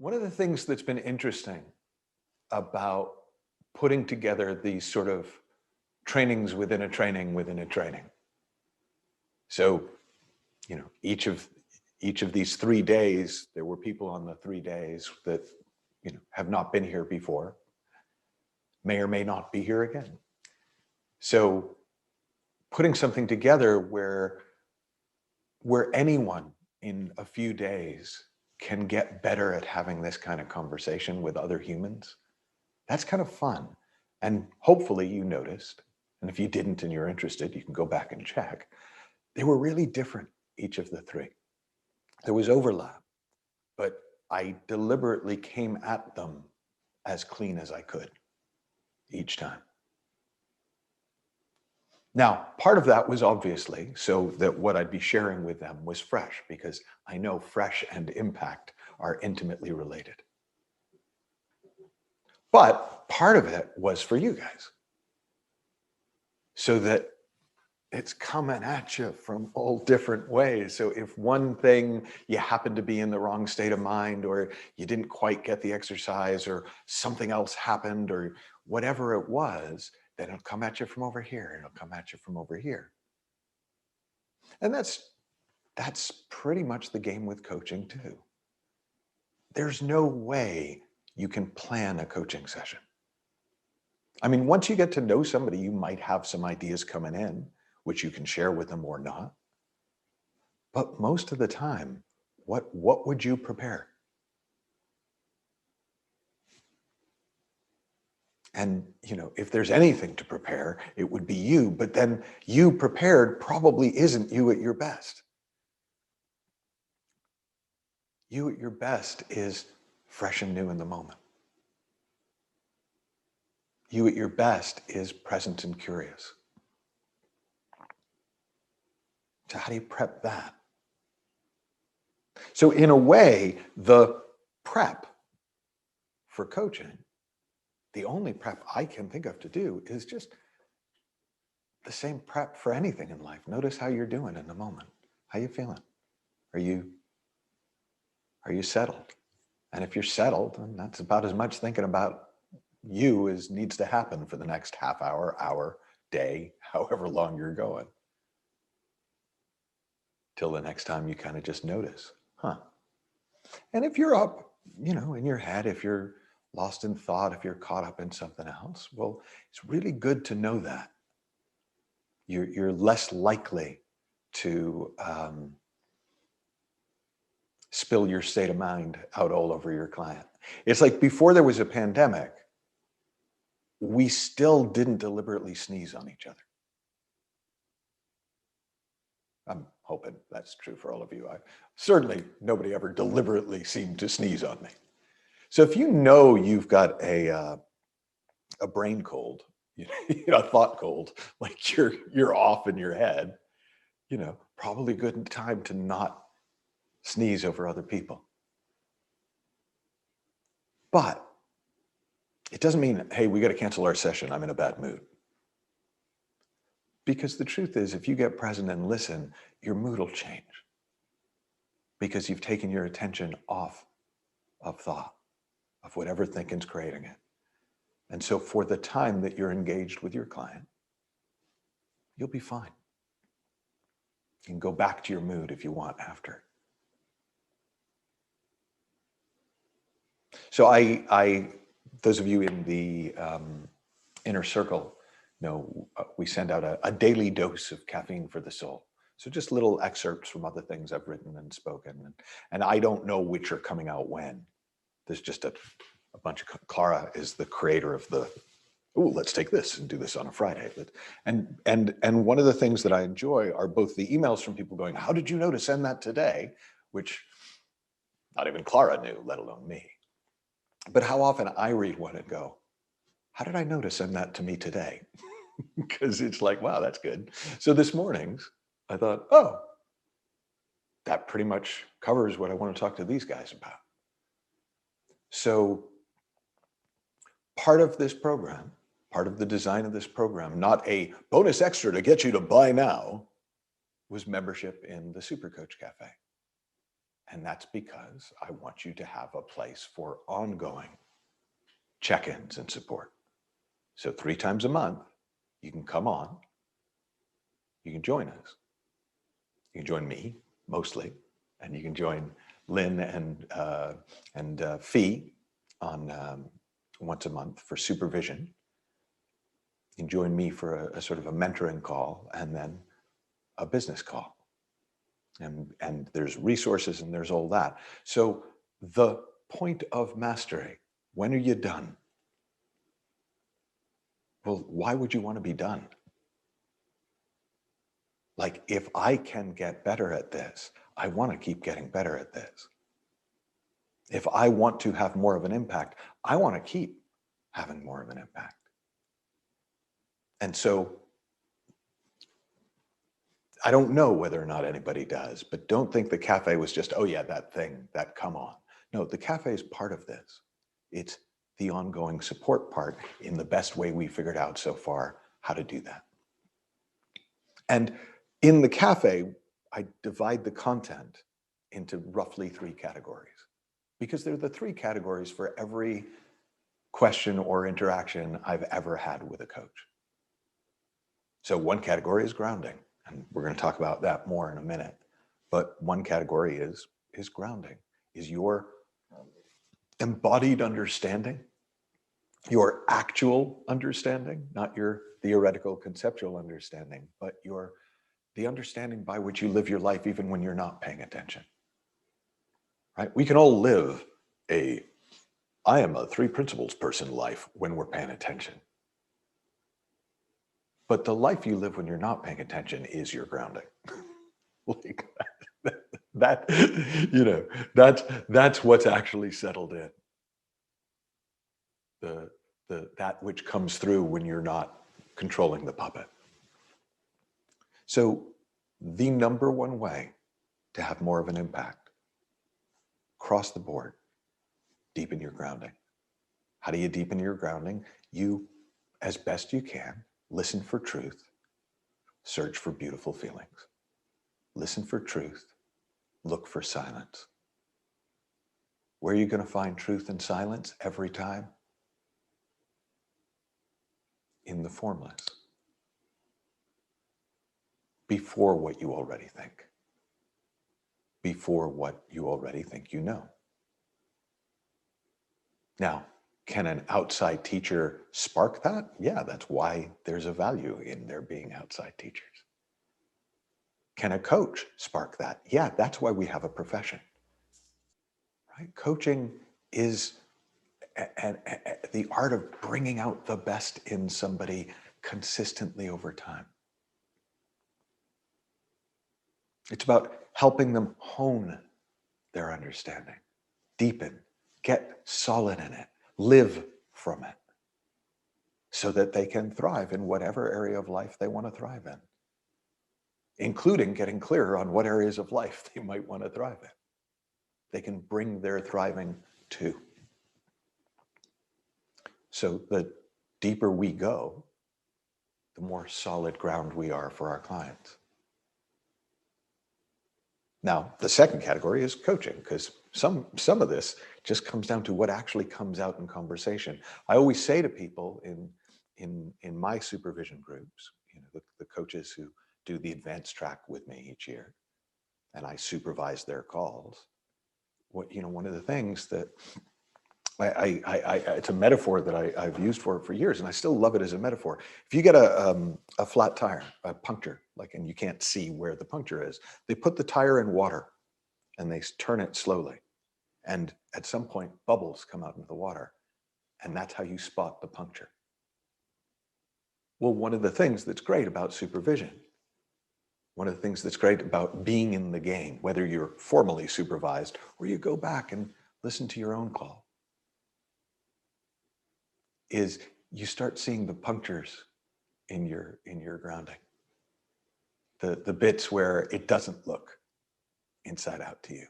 One of the things that's been interesting about putting together these sort of trainings within a training within a training. So, each of these 3 days, there were people on the 3 days that, have not been here before, may or may not be here again. So putting something together where anyone in a few days can get better at having this kind of conversation with other humans, that's kind of fun. And hopefully you noticed, and if you didn't and you're interested, you can go back and check. They were really different, each of the 3. There was overlap, but I deliberately came at them as clean as I could each time. Now, part of that was obviously so that what I'd be sharing with them was fresh, because I know fresh and impact are intimately related. But part of it was for you guys, so that it's coming at you from all different ways. So if one thing, you happen to be in the wrong state of mind, or you didn't quite get the exercise, or something else happened, or whatever it was, then it'll come at you from over here, and it'll come at you from over here. And that's pretty much the game with coaching too. There's no way you can plan a coaching session. I mean, once you get to know somebody, you might have some ideas coming in, which you can share with them or not. But most of the time, what would you prepare? And, if there's anything to prepare, it would be you, but then you prepared probably isn't you at your best. You at your best is fresh and new in the moment. You at your best is present and curious. So how do you prep that? So in a way, the prep for coaching, the only prep I can think of to do is just the same prep for anything in life. Notice how you're doing in the moment. How you feeling? Are you settled? And if you're settled, then that's about as much thinking about you as needs to happen for the next half hour, day, however long you're going. Till the next time you kind of just notice, And if you're up, in your head, if you're lost in thought, if you're caught up in something else, well, it's really good to know that. You're less likely to spill your state of mind out all over your client. It's like before there was a pandemic, we still didn't deliberately sneeze on each other. I'm hoping that's true for all of you. Certainly nobody ever deliberately seemed to sneeze on me. So if you've got a brain cold, a thought cold, like you're off in your head, probably a good time to not sneeze over other people. But it doesn't mean, hey, we got to cancel our session, I'm in a bad mood. Because the truth is, if you get present and listen, your mood will change, because you've taken your attention off of thought, of whatever thinking's creating it. And so for the time that you're engaged with your client, you'll be fine. You can go back to your mood if you want after. So those of you in the inner circle know we send out a daily dose of caffeine for the soul. So just little excerpts from other things I've written and spoken. And I don't know which are coming out when. There's just a bunch of, Clara is the creator of the, let's take this and do this on a Friday. And one of the things that I enjoy are both the emails from people going, how did you know to send that today? Which not even Clara knew, let alone me. But how often I read one and go, how did I know to send that to me today? Because it's like, wow, that's good. So this morning's, I thought, that pretty much covers what I want to talk to these guys about. So part of this program, part of the design of this program, not a bonus extra to get you to buy now, was membership in the Super Coach Cafe. And that's because I want you to have a place for ongoing check-ins and support. So 3 times a month, you can come on, you can join us. You can join me, mostly, and you can join Lynn and Fee on once a month for supervision. You can join me for a sort of a mentoring call and then a business call. And there's resources and there's all that. So the point of mastery, when are you done? Well, why would you want to be done? Like, if I can get better at this, I want to keep getting better at this. If I want to have more of an impact, I want to keep having more of an impact. And so I don't know whether or not anybody does, but don't think the cafe was just, oh yeah, that thing, that come on. No, the cafe is part of this. It's the ongoing support part in the best way we figured out so far how to do that. And in the cafe, I divide the content into roughly 3 categories, because they're the 3 categories for every question or interaction I've ever had with a coach. So one category is grounding, and we're going to talk about that more in a minute. But one category is grounding, is your embodied understanding, your actual understanding, not your theoretical conceptual understanding, but the understanding by which you live your life even when you're not paying attention. Right? We can all live I am a 3 principles person life when we're paying attention. But the life you live when you're not paying attention is your grounding. Like that, that's what's actually settled in. That which comes through when you're not controlling the puppet. So the number one way to have more of an impact, across the board, deepen your grounding. How do you deepen your grounding? You, as best you can, listen for truth, search for beautiful feelings. Listen for truth, look for silence. Where are you going to find truth and silence every time? In the formless. Before what you already think. Before what you already think you know. Now, can an outside teacher spark that? Yeah, that's why there's a value in there being outside teachers. Can a coach spark that? Yeah, that's why we have a profession. Right? Coaching is the art of bringing out the best in somebody consistently over time. It's about helping them hone their understanding, deepen, get solid in it, live from it, so that they can thrive in whatever area of life they want to thrive in, including getting clearer on what areas of life they might want to thrive in. They can bring their thriving to. So the deeper we go, the more solid ground we are for our clients. Now, the second category is coaching, because some of this just comes down to what actually comes out in conversation. I always say to people in my supervision groups, the coaches who do the advanced track with me each year, and I supervise their calls. One of the things that it's a metaphor that I've used for years, and I still love it as a metaphor. If you get a flat tire, a puncture, and you can't see where the puncture is, they put the tire in water and they turn it slowly. And at some point, bubbles come out into the water, and that's how you spot the puncture. Well, one of the things that's great about supervision, one of the things that's great about being in the game, whether you're formally supervised or you go back and listen to your own call, is you start seeing the punctures in your grounding. The bits where it doesn't look inside out to you,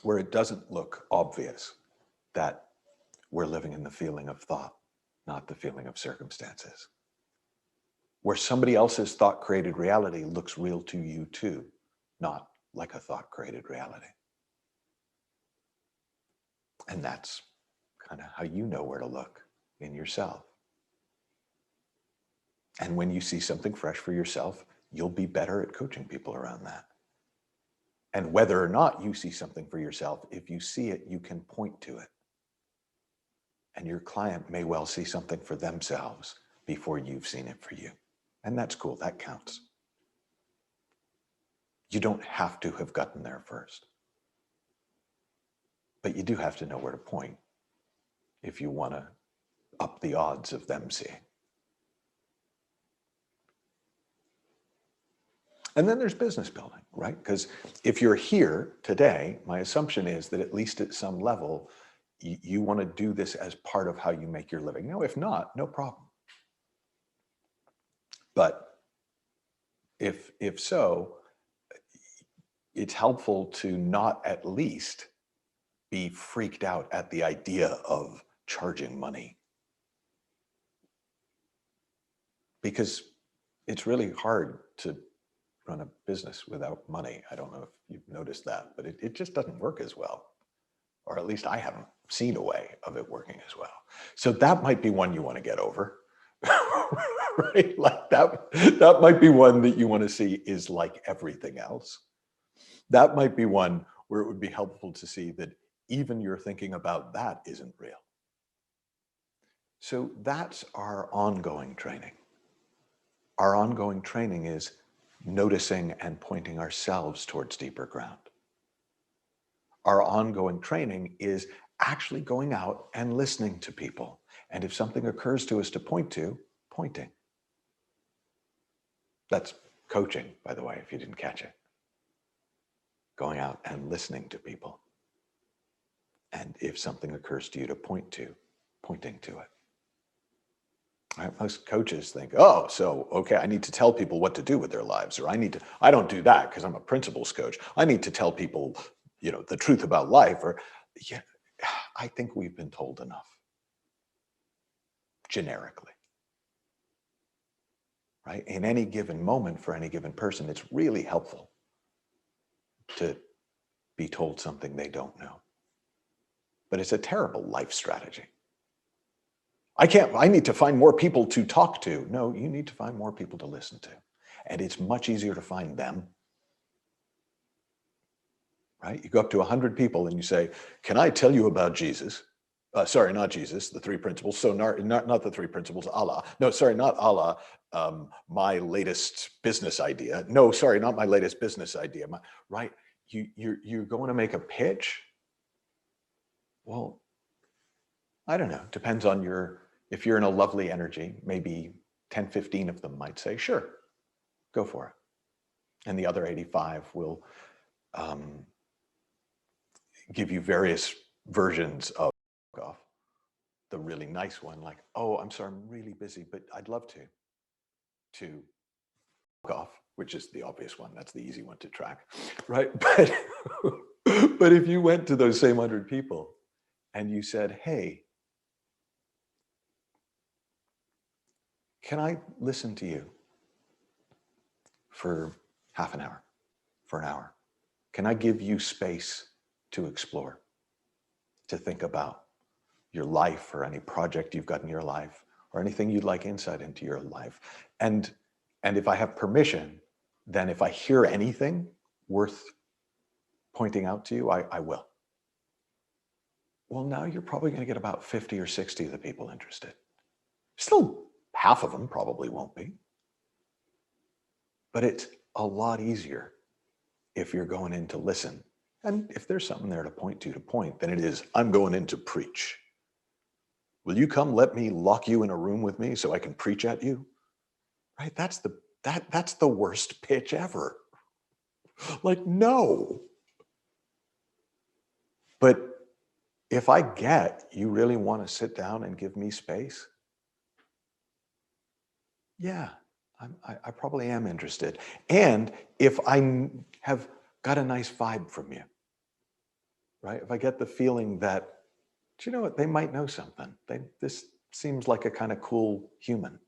where it doesn't look obvious that we're living in the feeling of thought, not the feeling of circumstances. Where somebody else's thought created reality looks real to you too, not like a thought created reality. And that's kind of how you know where to look in yourself. And when you see something fresh for yourself, you'll be better at coaching people around that. And whether or not you see something for yourself, if you see it, you can point to it. And your client may well see something for themselves before you've seen it for you. And that's cool, that counts. You don't have to have gotten there first. But you do have to know where to point if you want to up the odds of them seeing. And then there's business building, right? Because if you're here today, my assumption is that at least at some level, you want to do this as part of how you make your living. Now, if not, no problem. But if so, it's helpful to not at least be freaked out at the idea of charging money. Because it's really hard to run a business without money. I don't know if you've noticed that, but it just doesn't work as well. Or at least I haven't seen a way of it working as well. So that might be one you want to get over. Right? Like that might be one that you want to see is like everything else. That might be one where it would be helpful to see that even your thinking about that isn't real. So that's our ongoing training. Our ongoing training is noticing and pointing ourselves towards deeper ground. Our ongoing training is actually going out and listening to people. And if something occurs to us to point to, pointing. That's coaching, by the way, if you didn't catch it. Going out and listening to people. And if something occurs to you to point to, pointing to it. Right? Most coaches think, oh, so, okay, I need to tell people what to do with their lives, or I don't do that because I'm a principles coach. I need to tell people, the truth about life, or, yeah, I think we've been told enough, generically, right? In any given moment for any given person, it's really helpful to be told something they don't know. But it's a terrible life strategy. I need to find more people to talk to. No, you need to find more people to listen to. And it's much easier to find them. Right? You go up to 100 people and you say, can I tell you about Jesus? Sorry, not Jesus, the three principles. So not the three principles, Allah. No, sorry, not Allah. My latest business idea. No, sorry, not my latest business idea. Right? You're going to make a pitch? Well, I don't know. Depends on if you're in a lovely energy, maybe 10, 15 of them might say, sure, go for it. And the other 85 will give you various versions of off. The really nice one, like, oh, I'm sorry, I'm really busy, but I'd love to off, which is the obvious one. That's the easy one to track, right? But if you went to those same 100 people and you said, hey, can I listen to you for half an hour, for an hour? Can I give you space to explore, to think about your life or any project you've got in your life or anything you'd like insight into your life? And if I have permission, then if I hear anything worth pointing out to you, I will. Well, now you're probably going to get about 50 or 60 of the people interested. Still, half of them probably won't be. But it's a lot easier if you're going in to listen. And if there's something there to point than it is, I'm going in to preach. Will you come let me lock you in a room with me so I can preach at you? Right? That's the worst pitch ever. Like, no. But if I get you really want to sit down and give me space, yeah, I probably am interested. And if I have got a nice vibe from you, right? If I get the feeling that, do you know what, they might know something. This seems like a kind of cool human.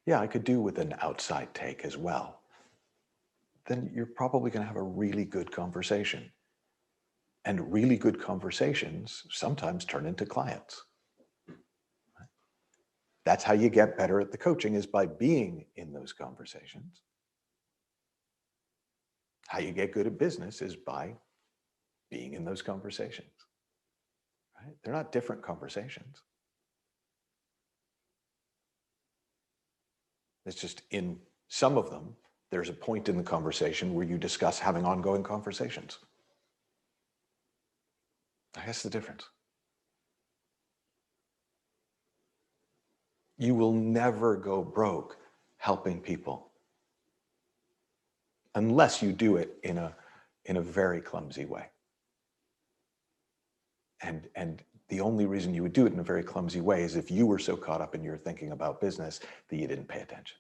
Yeah, I could do with an outside take as well. Then you're probably going to have a really good conversation. And really good conversations sometimes turn into clients. That's how you get better at the coaching, is by being in those conversations. How you get good at business is by being in those conversations. Right? They're not different conversations. It's just in some of them, there's a point in the conversation where you discuss having ongoing conversations. That's the difference. You will never go broke helping people unless you do it in a very clumsy way. And the only reason you would do it in a very clumsy way is if you were so caught up in your thinking about business that you didn't pay attention.